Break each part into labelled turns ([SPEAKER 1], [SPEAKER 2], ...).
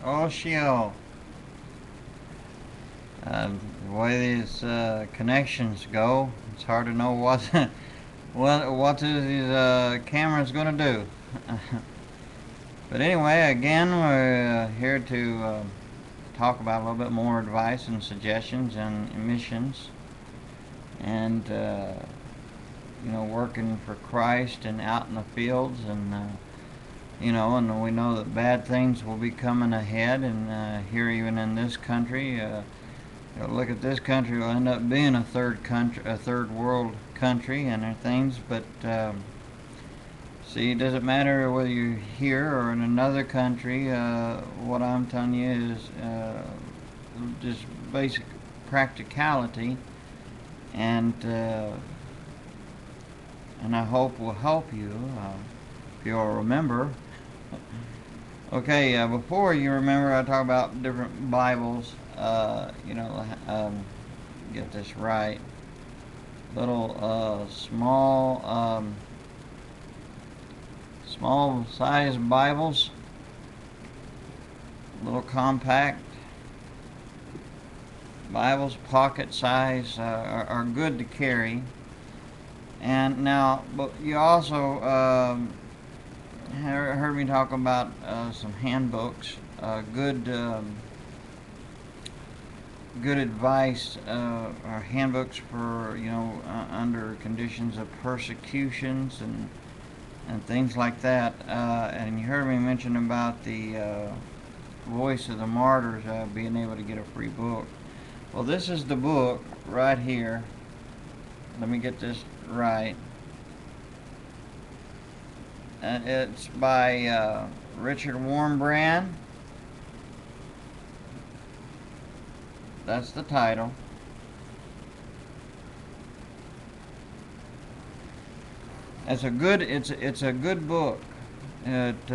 [SPEAKER 1] Oshio. The way these connections go, it's hard to know what what these cameras going to do. But anyway, again, we're here to talk about a little bit more advice and suggestions and missions, and working for Christ and out in the fields, and and we know that bad things will be coming ahead, and here even in this country. Look at this country, will end up being a third world country, and things. But see, it doesn't matter whether you're here or in another country. What I'm telling you is just basic practicality, and I hope will help you if you'll remember. Okay, before you remember, I talk about different Bibles. Get this right. Little small size Bibles, little compact Bibles, pocket size, are good to carry. And now, but you also heard me talk about some handbooks, good advice, or handbooks for under conditions of persecutions and things like that. And you heard me mention about the Voice of the Martyrs being able to get a free book. Well, this is the book right here. Let me get this right. It's by Richard Warmbrand. That's the title. It's a good book. It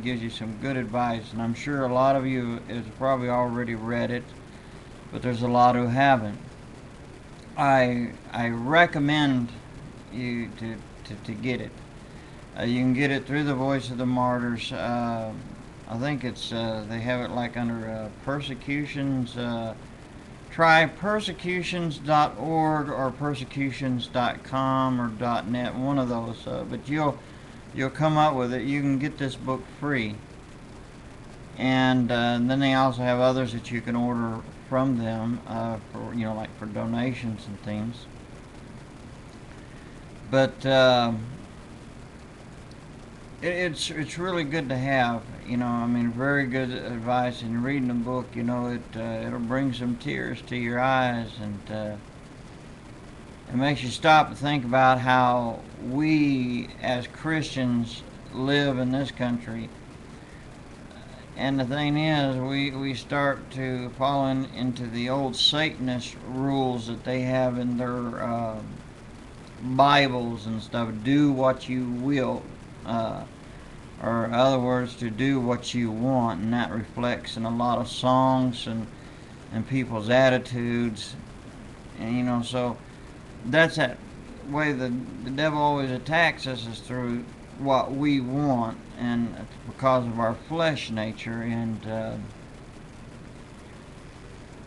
[SPEAKER 1] gives you some good advice, and I'm sure a lot of you has probably already read it, but there's a lot who haven't. I recommend you to get it. You can get it through the Voice of the Martyrs. I think it's they have it like under persecutions. Try persecutions.org or persecutions.com or .net, one of those. But you'll come up with it. You can get this book free, and then they also have others that you can order from them for like for donations and things. But it's really good to have, very good advice. And reading the book, it'll bring some tears to your eyes, and it makes you stop and think about how we as Christians live in this country. And the thing is, we start to fall into the old Satanist rules that they have in their Bibles and stuff. Do what you will. Or in other words, to do what you want, and that reflects in a lot of songs and people's attitudes, and so that's that way the devil always attacks us, is through what we want, and because of our flesh nature, and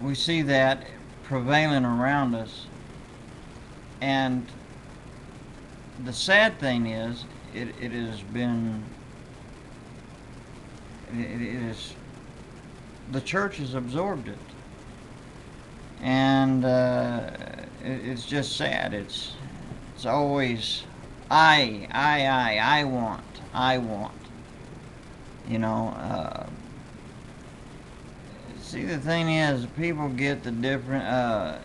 [SPEAKER 1] we see that prevailing around us. And the sad thing is, it is the church has absorbed it, and it's just sad. It's always I want. See, the thing is, people get the different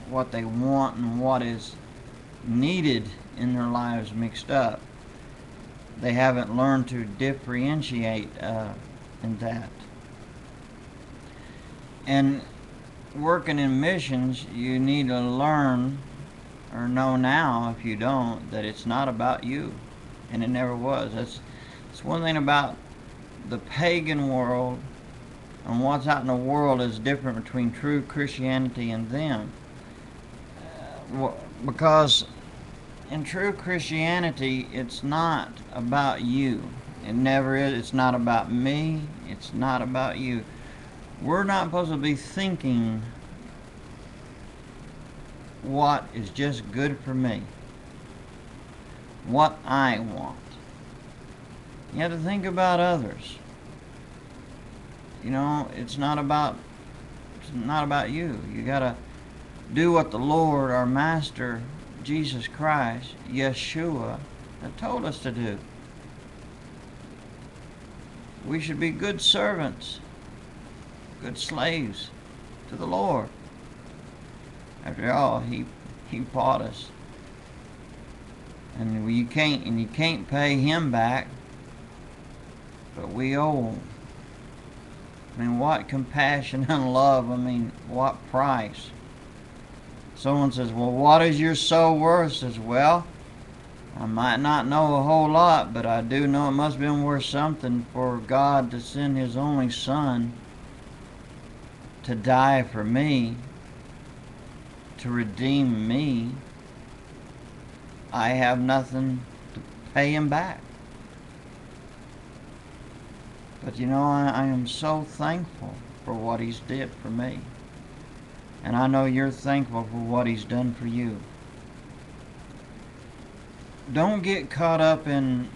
[SPEAKER 1] what they want and what is needed in their lives mixed up. They haven't learned to differentiate in that. And working in missions, you need to learn, or know now if you don't, that it's not about you, and it never was. That's one thing about the pagan world, and what's out in the world is different between true Christianity and them. Because in true Christianity, it's not about you. It never is. It's not about me. It's not about you. We're not supposed to be thinking what is just good for me, what I want. You have to think about others. You know, it's not about you. You gotta do what the Lord, our Master, Jesus Christ, Yeshua, have told us to do. We should be good servants, good slaves to the Lord. After all, He bought us, and you can't pay Him back, but we owe Him. I mean, what compassion and love. I mean, what price. Someone says, well, what is your soul worth? Says, well, I might not know a whole lot, but I do know it must have been worth something for God to send His only Son to die for me, to redeem me. I have nothing to pay Him back. But you know, I am so thankful for what He's did for me. And I know you're thankful for what He's done for you. Don't get caught up in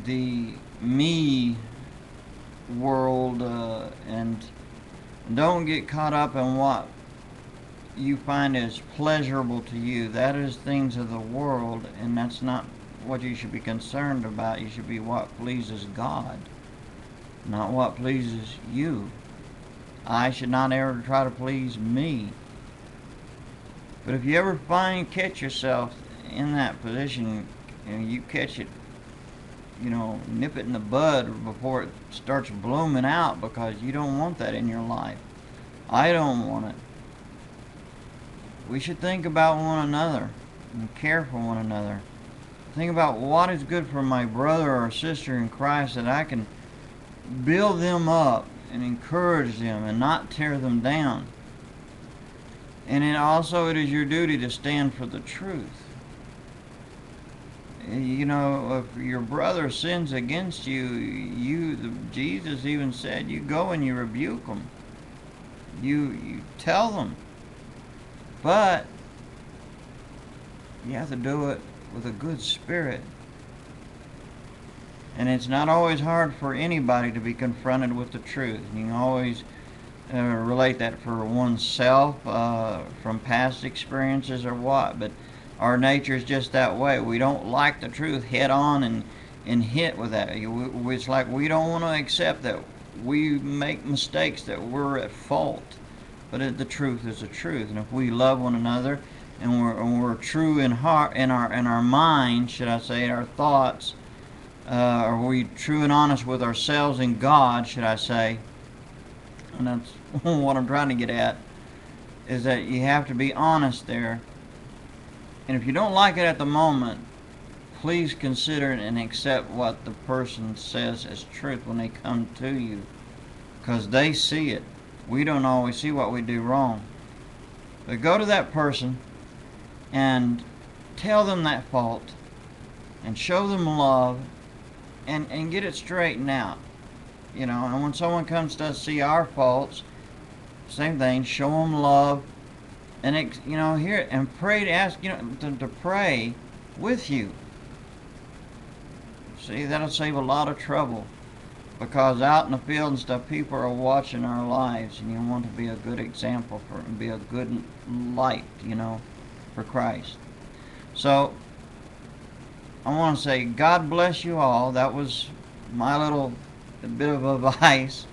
[SPEAKER 1] the me world, and don't get caught up in what you find is pleasurable to you. That is things of the world, and that's not what you should be concerned about. You should be what pleases God, not what pleases you. I should not ever try to please me. But if you ever catch yourself in that position, and you catch it, you know, nip it in the bud before it starts blooming out, because you don't want that in your life. I don't want it. We should think about one another and care for one another. Think about what is good for my brother or sister in Christ, that I can build them up and encourage them and not tear them down. And it is your duty to stand for the truth. You know, if your brother sins against you, Jesus even said, you go and you rebuke them. You tell them. But you have to do it with a good spirit. And it's not always hard for anybody to be confronted with the truth. You can always relate that for oneself from past experiences or what, but our nature is just that way. We don't like the truth head on and hit with that. It's like we don't want to accept that we make mistakes, that we're at fault. But the truth is the truth. And if we love one another, and we're true in heart, in our mind, should I say, our thoughts, are we true and honest with ourselves and God, should I say? And that's what I'm trying to get at, is that you have to be honest there. And if you don't like it at the moment, please consider it and accept what the person says as truth when they come to you, because they see it. We don't always see what we do wrong. But go to that person and tell them that fault and show them love and get it straightened out. You know, and when someone comes to us see our faults, same thing, show them love, and you know, hear it and pray, to ask, you know, to pray with you. See, that'll save a lot of trouble, because out in the field and stuff, people are watching our lives, and you want to be a good example for and be a good light, you know, for Christ. So I want to say God bless you all. That was my little bit of advice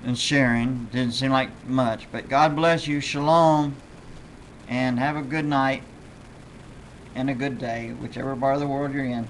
[SPEAKER 1] and sharing. Didn't seem like much, but God bless you. Shalom, and have a good night and a good day, whichever part of the world you're in.